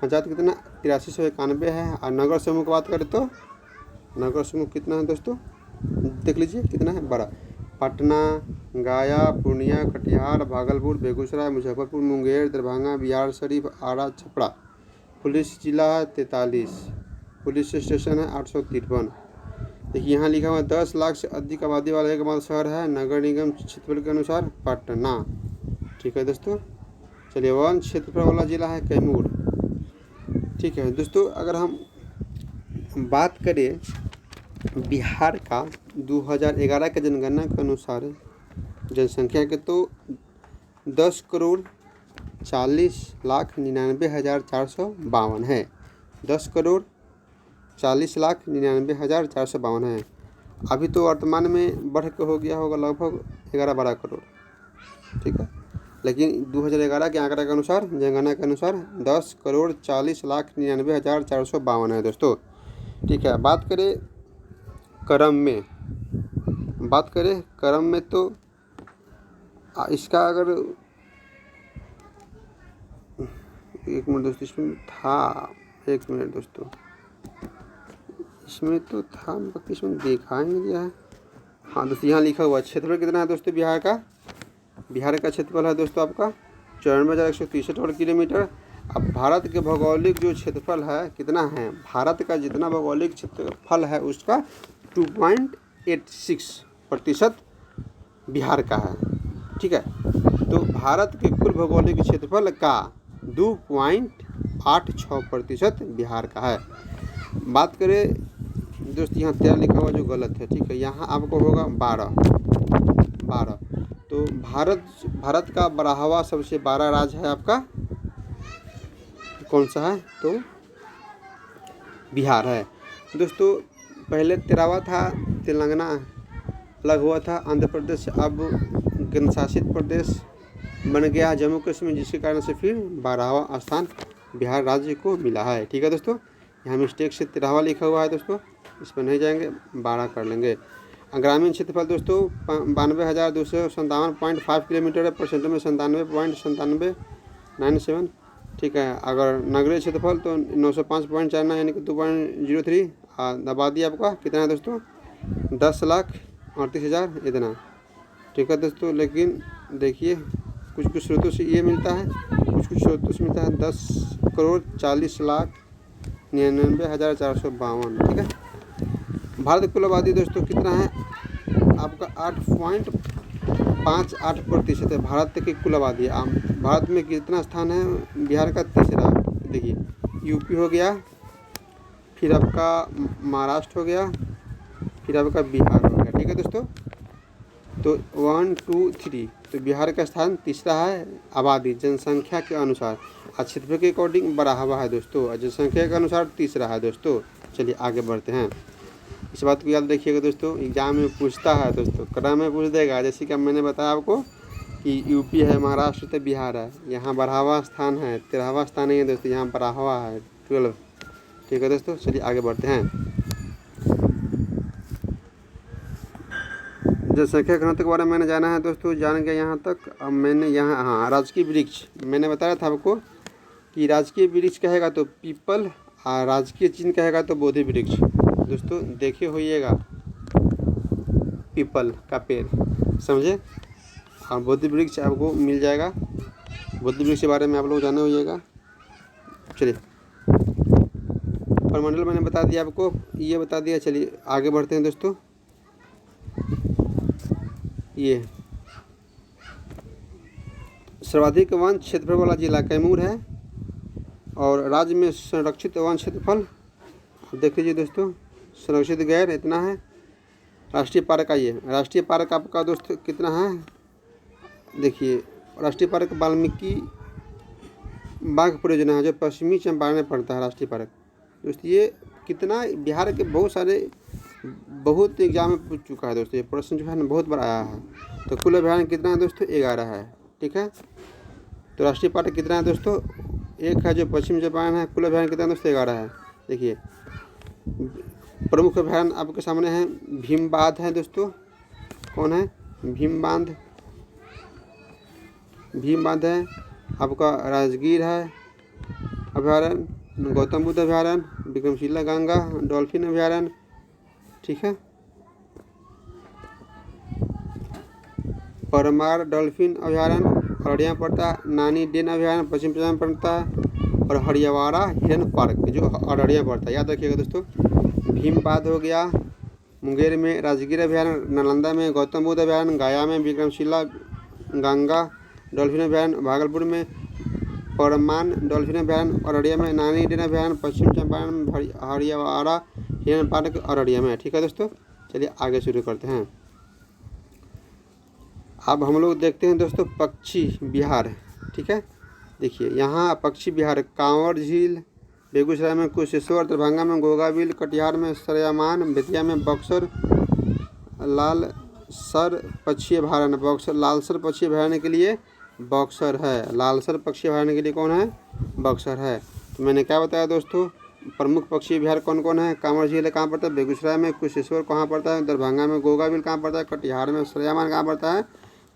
पंचायत कितना? 8391 है। और नगर समूह की बात करें तो नगर समूह कितना है दोस्तों? देख लीजिए कितना है? 12। पटना, गया, पूर्णिया, कटिहार, भागलपुर, बेगूसराय, मुजफ्फरपुर, मुंगेर, दरभंगा, बिहार शरीफ, आरा, छपरा। पुलिस जिला है 43। पुलिस स्टेशन है 853। देखिए यहाँ लिखा हुआ है 10 लाख से अधिक आबादी वाला एकमात्र शहर है नगर निगम क्षेत्रफल के अनुसार पटना, ठीक है दोस्तों। चलिए, वन क्षेत्रफल वाला जिला है कैमूर, ठीक है दोस्तों। अगर हम बात करें बिहार का 2011 के जनगणना के अनुसार जनसंख्या के, तो 10,40,99,452 है। 10,40,99,452 है। अभी तो वर्तमान में बढ़ के हो गया होगा लगभग 11-12 करोड़, ठीक है। लेकिन 2011 के आंकड़ा के अनुसार, जनगणना के अनुसार 10,40,99,452 है दोस्तों। ठीक है। बात करें क्रम में तो इसका अगर एक मिनट दोस्तों, इसमें था, एक मिनट दोस्तों, इसमें तो था, बाकी इसमें देखा ही नहीं गया है। हाँ दोस्तों, यहाँ लिखा हुआ क्षेत्रफल कितना है दोस्तों बिहार का क्षेत्रफल है दोस्तों आपका 94,163 वर्ग किलोमीटर। अब भारत के भौगोलिक जो क्षेत्रफल है कितना है, भारत का जितना भौगोलिक क्षेत्रफल है उसका 2.86% बिहार का है। ठीक है। तो भारत के कुल भौगोलिक क्षेत्रफल का 2.86% बिहार का है। बात करें दोस्त, यहाँ 13 लिखा हुआ जो गलत है। ठीक है। यहाँ आपको होगा 12। तो भारत का 12वां सबसे 12 राज्य है आपका कौन सा है, तो बिहार है दोस्तों। पहले 13वां था तेलंगाना, अलग हुआ था आंध्र प्रदेश, अब केंद्रशासित प्रदेश बन गया जम्मू कश्मीर, जिसके कारण से फिर 12वां स्थान बिहार राज्य को मिला है। ठीक है दोस्तों, यहाँ मिस्टेक से 13वां लिखा हुआ है दोस्तों, इस पर नहीं जाएंगे, 12 कर लेंगे। ग्रामीण क्षेत्रफल दोस्तों 92,257.5 किलोमीटर है, परसेंट में 97.9797। ठीक है। अगर नगरीय क्षेत्रफल तो 905.49 यानी कि 2.03। आबादी आपका कितना है दोस्तों, 10,38,000 इतना। ठीक है दोस्तों। लेकिन देखिए कुछ स्रोतों से ये मिलता है, कुछ स्रोतों से मिलता है 10,40,99,452। ठीक है। भारत की कुल आबादी दोस्तों कितना है आपका 8.58% है भारत की कुल आबादी। भारत में कितना स्थान है, बिहार का 3रा। देखिए यूपी हो गया, फिर आपका महाराष्ट्र हो गया, फिर आपका बिहार हो गया। ठीक है दोस्तों। तो 1 2 3, तो बिहार का स्थान 3रा है आबादी जनसंख्या के अनुसार, और क्षेत्रफल के अकॉर्डिंग 12वां है दोस्तों, और जनसंख्या के अनुसार 3रा है दोस्तों। चलिए आगे बढ़ते हैं। इस बात को याद रखिएगा दोस्तों, एग्जाम में पूछता है दोस्तों, क्रम में पूछ देगा। जैसे कि मैंने बताया आपको कि यूपी है, महाराष्ट्र है, बिहार है, यहाँ 12वां स्थान है, 13वां स्थान नहीं है दोस्तों, यहाँ 12वां है 12। ठीक है दोस्तों। चलिए आगे बढ़ते हैं। जनसंख्या घनत्व के बारे में मैंने जाना है दोस्तों, जान गया यहाँ तक। अब मैंने यहाँ, हाँ, राजकीय वृक्ष मैंने बताया था आपको कि राजकीय वृक्ष कहेगा तो पीपल, और राजकीय चिन्ह कहेगा तो बोधि वृक्ष। दोस्तों देखे होइएगा पीपल का पेड़, समझे, और बोधि वृक्ष आपको मिल जाएगा। बोधि वृक्ष के बारे में आप लोग जाने होइएगा। चलिए परमंडल मैंने बता दिया आपको, ये बता दिया। चलिए आगे बढ़ते हैं दोस्तों। ये सर्वाधिक वन क्षेत्रफल वाला जिला कैमूर है, और राज्य में संरक्षित वन क्षेत्रफल देख लीजिए दोस्तों, संरक्षित गैर इतना है। राष्ट्रीय पार्क आइए, राष्ट्रीय पार्क आपका दोस्त कितना है, देखिए राष्ट्रीय पार्क वाल्मीकि बाघ परियोजना है जो पश्चिमी चंपारण में पड़ता है। राष्ट्रीय पार्क दोस्तों ये कितना, बिहार के बहुत एग्जाम में पूछ चुका है दोस्तों, ये प्रश्न जो है ना बहुत बड़ा आया है। तो कुल अभ्यारण्य कितना है दोस्तों, 11 है। ठीक है। तो राष्ट्रीय पार्क कितना है दोस्तों, एक है जो पश्चिम चंपारण है। कुल अभ्यारण्य कितना है दोस्तों, 11 है। देखिए प्रमुख अभ्यारण्य आपके सामने है, भीम बांध है दोस्तों, कौन है, भीम बांध है आपका, राजगीर है अभ्यारण्य, गौतम बुद्ध अभ्यारण्य, विक्रमशिला गंगा डॉल्फिन अभ्यारण्य। ठीक है। परमार डॉल्फिन अभ्यारण्य अररिया पड़ता है, नानी डेन अभ्यारण्य पश्चिम चंपारण पड़ता है, और हरियावाड़ा हिरन पार्क जो अररिया पड़ता है। याद रखिएगा दोस्तों, भीम बांध हो गया मुंगेर में, राजगीर अभ्यारण्य नालंदा में, गौतम बुद्ध अभ्यारण्य गया में, विक्रमशिला गंगा डॉल्फिन अभ्यारण्य भागलपुर में, परमान डॉल्फिन अभ्यारण्य अररिया में, नानी डेन अभ्यारण्य पश्चिम चंपारण में, हरियावाड़ा हिरन पार्क अररिया में। ठीक है दोस्तों। चलिए आगे शुरू करते हैं। अब हम लोग देखते हैं दोस्तों पक्षी बिहार। ठीक है। देखिए यहाँ पक्षी बिहार, कांवर झील, बेगूसराय में कुशेश्वर, दरभंगा में गोगाबिल, कटिहार में सरयामान, बेतिया में बक्सर, लाल सर पक्षी अभयारण्य बक्सर, लालसर पक्षी अभयारण्य के लिए बक्सर है। लालसर पक्षी अभयारण्य के लिए कौन है? बक्सर है। तो मैंने क्या बताया दोस्तों, प्रमुख पक्षी विहार कौन कौन है? कांवड़ झील कहाँ पड़ता है? बेगूसराय में। कुशेश्वर कहाँ पड़ता है? दरभंगा में। गोगाबिल कहाँ पड़ता है? कटिहार में। सरयामान कहाँ पड़ता है?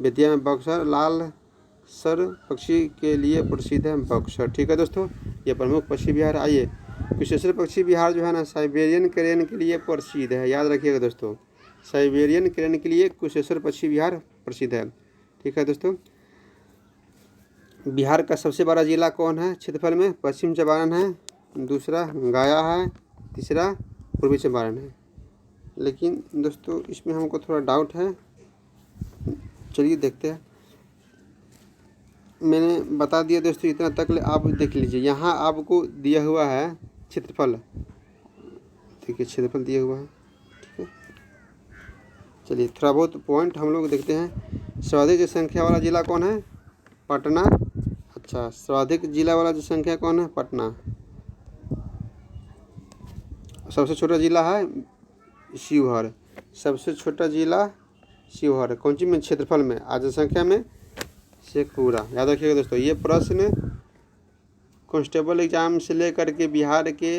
बेतिया में। बक्सर लालसर पक्षी के लिए प्रसिद्ध है बक्सर। ठीक है दोस्तों, ये प्रमुख पक्षी विहार। आइए, कुशेश्वर पक्षी विहार जो है ना साइबेरियन क्रेन के लिए प्रसिद्ध है, याद रखिएगा दोस्तों, साइबेरियन क्रेन के लिए कुशेश्वर पक्षी विहार प्रसिद्ध है। ठीक है दोस्तों, बिहार का सबसे बड़ा जिला कौन है क्षेत्रफल में? पश्चिम चंपारण है, दूसरा गया है, तीसरा पूर्वी चंपारण है। लेकिन दोस्तों इसमें हमको थोड़ा डाउट है, चलिए देखते हैं। मैंने बता दिया दोस्तों, इतना तक ले आप देख लीजिए। यहाँ आपको दिया हुआ है क्षेत्रफल, देखिए क्षेत्रफल दिया हुआ है। ठीक है, चलिए थोड़ा बहुत पॉइंट हम लोग देखते हैं। सर्वाधिक जनसंख्या वाला जिला कौन है? पटना। अच्छा, सर्वाधिक जिला वाला जनसंख्या कौन है? पटना। सबसे छोटा जिला है शिवहर। सबसे छोटा जिला शिवहर। कौन सी में? क्षेत्रफल में। आज जनसंख्या में शेखपुरा। याद रखिएगा दोस्तों, ये प्रश्न कांस्टेबल एग्जाम से लेकर के बिहार के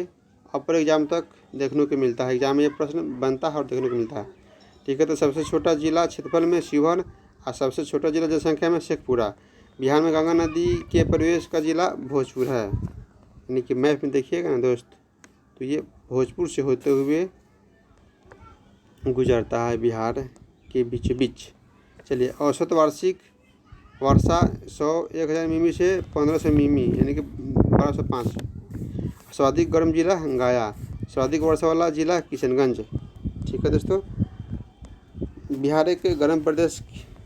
अपर एग्जाम तक देखने को मिलता है। एग्जाम में ये प्रश्न बनता है और देखने को मिलता है। ठीक है, तो सबसे छोटा जिला क्षेत्रफल में शिवहर और सबसे छोटा जिला जनसंख्या में शेखपुरा। बिहार में गंगा नदी के प्रवेश का जिला भोजपुर है, यानी कि मैप में देखिएगा ना दोस्त, तो ये भोजपुर से होते हुए गुजरता है बिहार के बीचों बीच। चलिए, औसत वार्षिक वर्षा 100-1000 मिमी से 1500 मिमी, यानी कि 1205। सर्वाधिक गर्म जिला गया। सर्वाधिक वर्षा वाला जिला किशनगंज। ठीक है दोस्तों, बिहार एक गर्म प्रदेश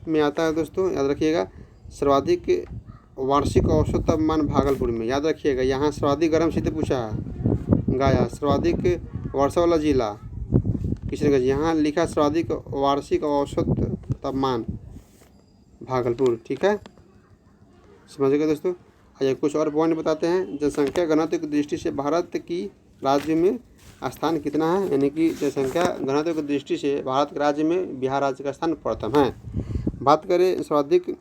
में आता है दोस्तों, याद रखिएगा। सर्वाधिक वार्षिक औसत तापमान भागलपुर में, याद रखिएगा। यहाँ सर्वाधिक गर्म सीधे पूछा है गया। सर्वाधिक वर्षा वाला जिला किशनगंज। यहाँ लिखा सर्वाधिक वार्षिक औसत तापमान भागलपुर। ठीक है, समझिएगा दोस्तों। आइए कुछ और पॉइंट बताते हैं। जनसंख्या घनत्व की दृष्टि से भारत की राज्य में स्थान कितना है? यानी कि जनसंख्या घनत्व की दृष्टि से भारत के राज्य में बिहार राज्य का स्थान प्रथम है। बात करें सर्वाधिक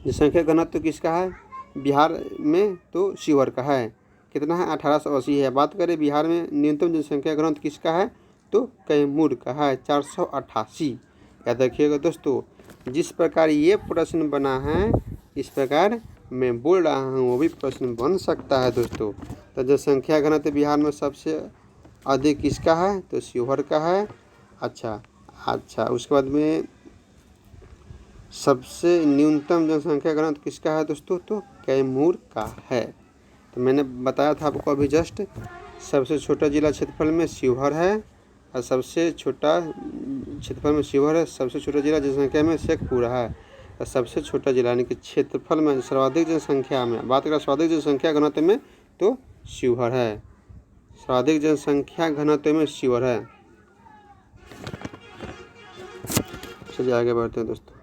जनसंख्या घनत्व किसका है बिहार में? तो शिवहर का है। कितना है? 1880 है। बात करें बिहार में न्यूनतम जनसंख्या घनत्व किसका है? तो कैमूर का है, 488। याद रखिएगा दोस्तों, जिस प्रकार ये प्रश्न बना है इस प्रकार मैं बोल रहा हूँ वो भी प्रश्न बन सकता है दोस्तों। तो जनसंख्या घनत्व बिहार में सबसे अधिक किसका है? तो शिवहर का है। अच्छा, उसके बाद में सबसे न्यूनतम जनसंख्या घनत्व किसका है दोस्तों? तो कैमूर का है। तो मैंने बताया था आपको अभी जस्ट, सबसे छोटा जिला क्षेत्रफल में शिवहर है और सबसे छोटा क्षेत्रफल में शिवहर है। सबसे छोटा जिला जनसंख्या में शेखपुरा है और सबसे छोटा जिला यानी कि क्षेत्रफल में सर्वाधिक जनसंख्या में बात करें सर्वाधिक जनसंख्या घनत्व में तो शिवहर है। सर्वाधिक जनसंख्या घनत्व में शिवहर है। चलिए आगे बढ़ते हैं दोस्तों।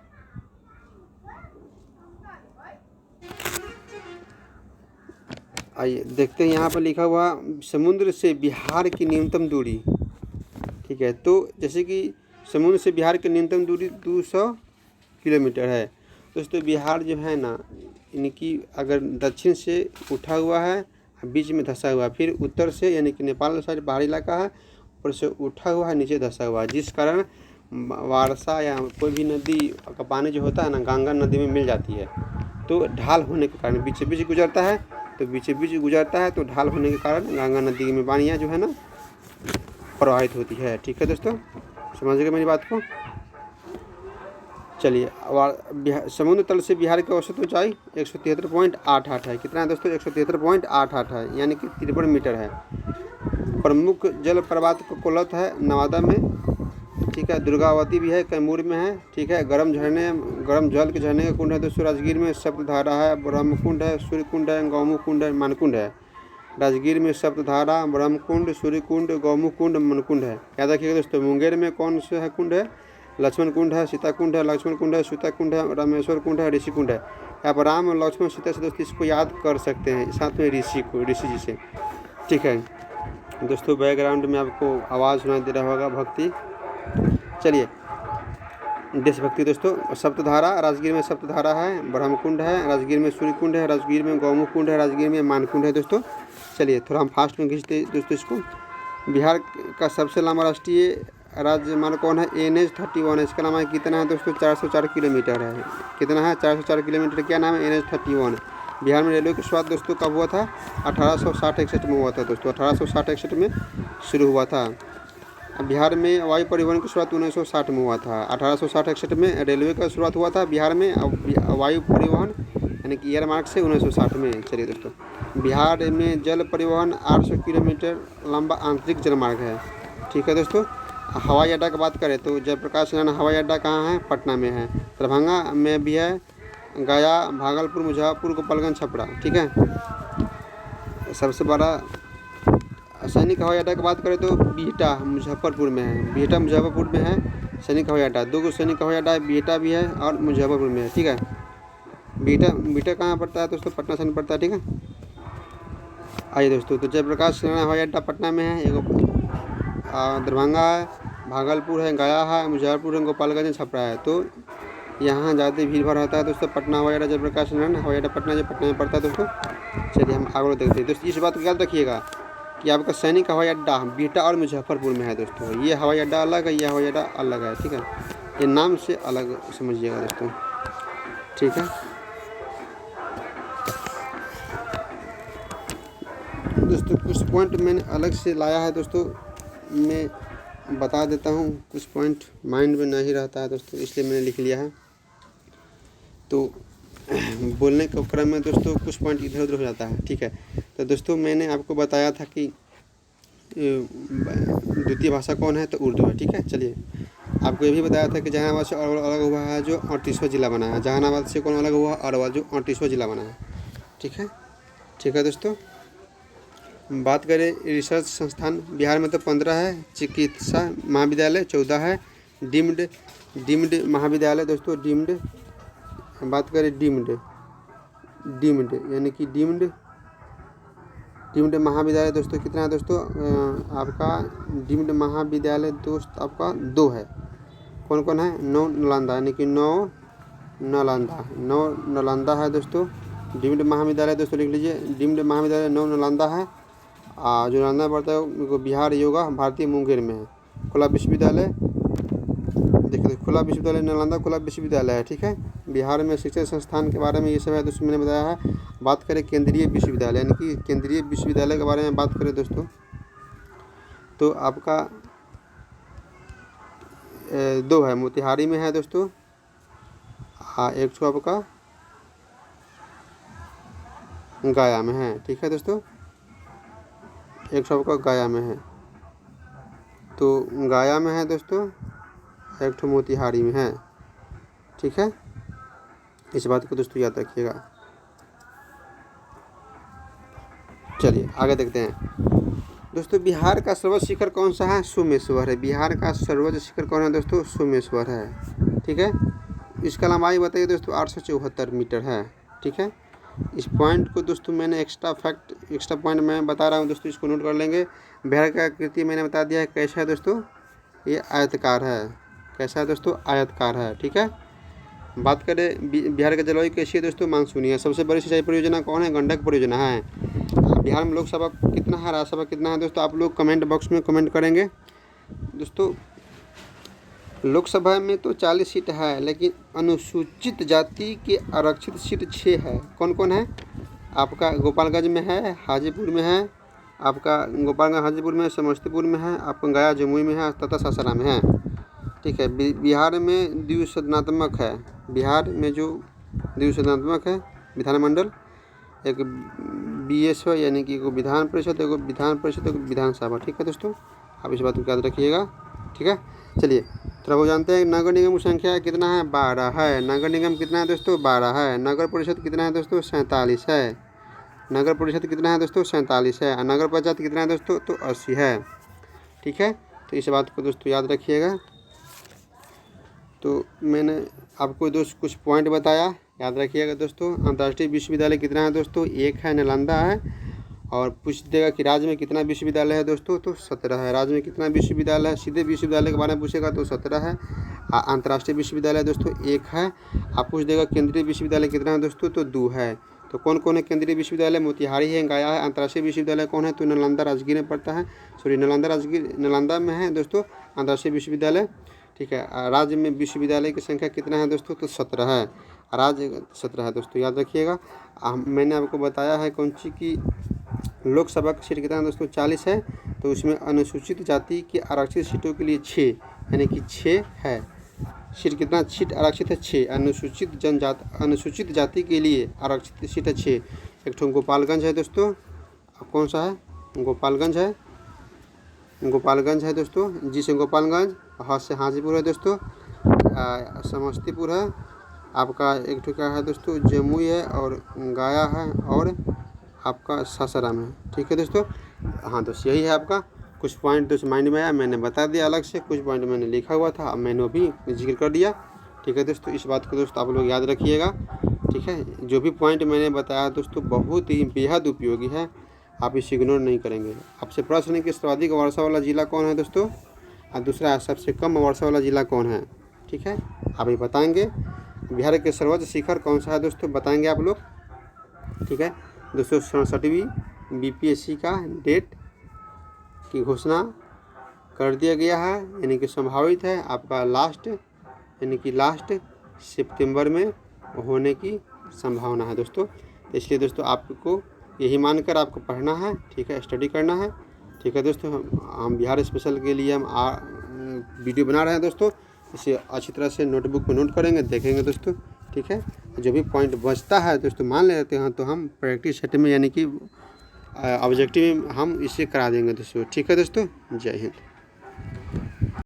आइए देखते हैं, यहाँ पर लिखा हुआ समुद्र से बिहार की न्यूनतम दूरी। ठीक है, तो जैसे कि समुद्र से बिहार की न्यूनतम दूरी 200 किलोमीटर है दोस्तों। बिहार जो है ना, यानी कि अगर दक्षिण से उठा हुआ है, बीच में धंसा हुआ है, फिर उत्तर से यानी कि नेपाल साइड पहाड़ी इलाका है, ऊपर से उठा हुआ है, नीचे धंसा हुआ है, जिस कारण वर्षा या कोई भी नदी का पानी जो होता है ना गंगा नदी में मिल जाती है। तो ढाल होने के कारण बीच बीच गुजरता है, तो ढाल होने के कारण गंगा नदी में पानियाँ जो है ना प्रवाहित होती है। ठीक है दोस्तों, समझिएगा मेरी बात को। चलिए, समुद्र तल से बिहार की औसत ऊंचाई 173.88 है। कितना है दोस्तों? 173.88 है, यानी कि 53 मीटर है। प्रमुख जल प्रपात कोलत है नवादा में। ठीक है, दुर्गावती भी है, कैमूर में है। ठीक है, गर्म जल के झरने का कुंड है दोस्तों राजगीर में। सप्तधारा है, ब्रह्मकुंड है, सूर्यकुंड है, गौमुकुंड है, मानकुंड है। राजगीर में सप्तधारा, ब्रह्मकुंड, सूर्यकुंड, गौमुकुंड, मनकुंड है। याद रखिएगा दोस्तों। मुंगेर में कौन सा है कुंड है? लक्ष्मण कुंड है, सीता कुंड है, लक्ष्मण कुंड है, सीता कुंड है, रामेश्वर कुंड है, ऋषि कुंड है। यहाँ पर राम लक्ष्मण सीता से दोस्तों इसको याद कर सकते हैं, साथ में ऋषि जी से। ठीक है दोस्तों, बैकग्राउंड में आपको आवाज़ सुनाई दे रहा होगा भक्ति। चलिए देशभक्ति दोस्तों, सप्तधारा, राजगीर में सप्तधारा है, ब्रह्मकुंड है, राजगीर में सूर्य कुंड है, राजगीर में गौमुख कुंड है, राजगीर में मानकुंड है दोस्तों। चलिए थोड़ा हम फास्ट में खींचते दोस्तों इसको। बिहार का सबसे लंबा राष्ट्रीय राजमार्ग कौन है? NH-31 है। इसका नाम है कितना है दोस्तों? 404 किलोमीटर है। कितना है? 404 किलोमीटर। क्या नाम है? NH-31। बिहार में रेलवे की शुरुआत दोस्तों कब हुआ था? 1860-61 में हुआ था दोस्तों। 1860-61 में शुरू हुआ था। बिहार में वायु परिवहन की शुरुआत 1960 में हुआ था। 1860-61 में रेलवे का शुरुआत हुआ था बिहार में वायु परिवहन यानी कि एयर मार्ग से 1960 में। चलिए दोस्तों, बिहार में जल परिवहन 800 किलोमीटर लंबा आंतरिक जलमार्ग है। ठीक है दोस्तों। हवाई अड्डा की बात करें तो जयप्रकाश नारायण हवाई अड्डा कहाँ है? पटना में है। दरभंगा में भी है, गया, भागलपुर, मुजफ्फरपुर, गोपालगंज, छपरा। ठीक है। सबसे बड़ा सैनिक हवाई अड्डा की बात करें तो बिहटा मुजफ्फरपुर में है। बिहटा मुजफ्फरपुर में है सैनिक हवाई अड्डा। 2 सैनिक हवाई अड्डा है, बिहटा भी है और मुजफ्फरपुर में है। ठीक है। बिहटा कहाँ पड़ता है दोस्तों? पटना से पड़ता है। ठीक है। आइए दोस्तों, तो जयप्रकाश नारायण हवाई अड्डा पटना में है, एगो दरभंगा है, भागलपुर है, गया है, मुजफ्फरपुर है, गोपालगंज, छपरा है। तो यहाँ ज़्यादा भीड़ भाड़ रहता है दोस्तों। पटना हवाई अड्डा जयप्रकाश नारायण हवाई अड्डा पटना में पड़ता है दोस्तों। चलिए हम आगे देखते हैं दोस्तों। इस बात को याद रखिएगा कि आपका सैनिक हवाई अड्डा बिहटा और मुजफ्फरपुर में है दोस्तों। ये हवाई अड्डा अलग है, ये हवाई अड्डा अलग है। ठीक है। ये नाम से अलग समझिएगा दोस्तों। ठीक है दोस्तों, कुछ पॉइंट मैंने अलग से लाया है दोस्तों, मैं बता देता हूँ। कुछ पॉइंट माइंड में नहीं रहता है दोस्तों, इसलिए मैंने लिख लिया है। तो बोलने के क्रम में दोस्तों कुछ पॉइंट इधर उधर हो जाता है। ठीक है। तो दोस्तों मैंने आपको बताया था कि द्वितीय भाषा कौन है? तो उर्दू है। ठीक है। चलिए आपको ये भी बताया था कि जहानाबाद से अलग हुआ है जो 38वां जिला बना है। जहानाबाद से कौन अलग हुआ? अरवल, जो 38वां जिला बना है। ठीक है। ठीक है दोस्तों, बात करें रिसर्च संस्थान बिहार में तो 15 है। चिकित्सा महाविद्यालय 14 है। डीम्ड महाविद्यालय दोस्तों, डीम्ड बात करें डीम्ड यानी कि डीम्ड महाविद्यालय दोस्तों कितना है दोस्तों? आपका डीम्ड महाविद्यालय दोस्त आपका 2 है। कौन कौन है? 9 नालंदा यानी कि 9 नालंदा है दोस्तों। डीम्ड महाविद्यालय दोस्तों लिख लीजिए, डीम्ड महाविद्यालय 9 नालंदा है। जो नालंदा पड़ता है वो बिहार योगा भारतीय मुंगेर में है। खुला विश्वविद्यालय देखिए, खुला विश्वविद्यालय नालंदा खुला विश्वविद्यालय है। ठीक है। बिहार में शिक्षण संस्थान के बारे में ये सब है दोस्तों मैंने बताया है। बात करें केंद्रीय विश्वविद्यालय यानी कि केंद्रीय विश्वविद्यालय के बारे में बात करें दोस्तों, तो आपका 2 है। मोतिहारी में है दोस्तों। एक तो आपका गया में है। ठीक है दोस्तों, एक तो आपका गया में है। तो गया में है दोस्तों, एक तो मोतिहारी में है। ठीक है। इस बात को दोस्तों याद रखिएगा। चलिए आगे देखते हैं दोस्तों। बिहार का सर्वोच्च शिखर कौन सा है? सोमेश्वर है। बिहार का सर्वोच्च शिखर कौन है दोस्तों? सोमेश्वर है। ठीक है। इसका लंबाई बताइए दोस्तों 874 मीटर है। ठीक है। इस पॉइंट को दोस्तों मैंने एक्स्ट्रा पॉइंट मैं बता रहा हूँ दोस्तों, इसको नोट कर लेंगे। बिहार का आकृति मैंने बता दिया है कैसा है दोस्तों, ये आयतकार है। कैसा है दोस्तों? आयतकार है। ठीक है। बात करें बिहार का जलवायु कैसी है दोस्तों? मानसूनी है। सबसे बड़ी सिंचाई परियोजना कौन है? गंडक परियोजना है। बिहार में लोकसभा कितना है, राज्यसभा कितना है दोस्तों? आप लोग कमेंट बॉक्स में कमेंट करेंगे दोस्तों। लोकसभा में तो 40 सीट है, लेकिन अनुसूचित जाति के आरक्षित सीट 6 है। कौन कौन है? आपका गोपालगंज में है, हाजीपुर में है, आपका गोपालगंज हाजीपुर में, समस्तीपुर में है, आपका गया जमुई में है तथा सासाराम में है। ठीक है। बिहार में द्विसदनात्मक है। बिहार में जो द्विसदनात्मक है विधानमंडल, एक BSO यानी कि विधान परिषद, एक विधानसभा। ठीक है दोस्तों, आप इस बात को याद रखिएगा। ठीक है। चलिए थोड़ा वो जानते हैं नगर निगम की संख्या कितना है? 12 है। नगर निगम कितना है दोस्तों? 12 है। नगर परिषद कितना है दोस्तों? 47 है। नगर परिषद कितना है दोस्तों? 47 है। नगर पंचायत कितना है दोस्तों? तो 80 है। ठीक है। तो इस बात को दोस्तों याद रखिएगा। तो मैंने आपको दोस्त कुछ पॉइंट बताया, याद रखिएगा दोस्तों। अंतर्राष्ट्रीय विश्वविद्यालय कितना है दोस्तों? 1 है, नालंदा है। और पूछ देगा कि राज्य में कितना विश्वविद्यालय है दोस्तों? तो 17 है। राज्य में कितना विश्वविद्यालय है? सीधे विश्वविद्यालय के बारे में पूछेगा तो 17 है। अंतर्राष्ट्रीय विश्वविद्यालय दोस्तों 1 है। आप पूछ देगा केंद्रीय विश्वविद्यालय कितना है दोस्तों, तो 2 है। तो कौन कौन है केंद्रीय विश्वविद्यालय, मोतिहारी है, गया है। अंतर्राष्ट्रीय विश्वविद्यालय कौन है, तो नालंदा राजगीर में पड़ता है, सॉरी नालंदा राजगीर नालंदा में है दोस्तों अंतर्राष्ट्रीय विश्वविद्यालय, ठीक है। राज्य में विश्वविद्यालय की संख्या कितना है दोस्तों, तो 17 है, राज्य 17 है दोस्तों, याद रखिएगा। मैंने आपको बताया है कौन सी की लोकसभा की सीट कितना है दोस्तों, 40 है। तो उसमें अनुसूचित जाति की आरक्षित सीटों के लिए 6 यानी कि 6 है। सीट कितना सीट आरक्षित है, 6। अनुसूचित जाति के लिए आरक्षित सीट है 6। एक ठो गोपालगंज है दोस्तों, कौन सा है, गोपालगंज है दोस्तों, जी से गोपालगंज, हाँ से हाजीपुर है दोस्तों, समस्तीपुर है आपका, एक ठो क्या है दोस्तों, जमुई है, और गया है, और आपका सासाराम है, ठीक है दोस्तों। हाँ दोस्त यही है आपका कुछ पॉइंट दोस्त माइंड में आया, मैंने बता दिया अलग से, कुछ पॉइंट मैंने लिखा हुआ था, अब मैंने भी जिक्र कर दिया, ठीक है दोस्तों। इस बात को दोस्तों आप लोग याद रखिएगा, ठीक है। जो भी पॉइंट मैंने बताया दोस्तों बहुत ही बेहद उपयोगी है, आप इसे इग्नोर नहीं करेंगे। आपसे प्रश्न है कि सर्वाधिक वर्षा वाला जिला कौन है दोस्तों, और दूसरा सबसे कम वर्षा वाला जिला कौन है, ठीक है, आप ये बताएंगे। बिहार के सर्वोच्च शिखर कौन सा है दोस्तों, बताएंगे आप लोग, ठीक है दोस्तों। 67वीं BPSC का डेट की घोषणा कर दिया गया है, यानी कि संभावित है आपका लास्ट सितंबर में होने की संभावना है दोस्तों। तो इसलिए दोस्तों आपको यही मानकर आपको पढ़ना है, ठीक है, स्टडी करना है, ठीक है दोस्तों। हम बिहार स्पेशल के लिए हम वीडियो बना रहे हैं दोस्तों, इसे अच्छी तरह से नोटबुक में नोट करेंगे, देखेंगे दोस्तों, ठीक है। जो भी पॉइंट बचता है दोस्तों मान लेते हैं तो हम प्रैक्टिस सेट में यानी कि ऑब्जेक्टिव में हम इसे करा देंगे दोस्तों, ठीक है दोस्तों। जय हिंद।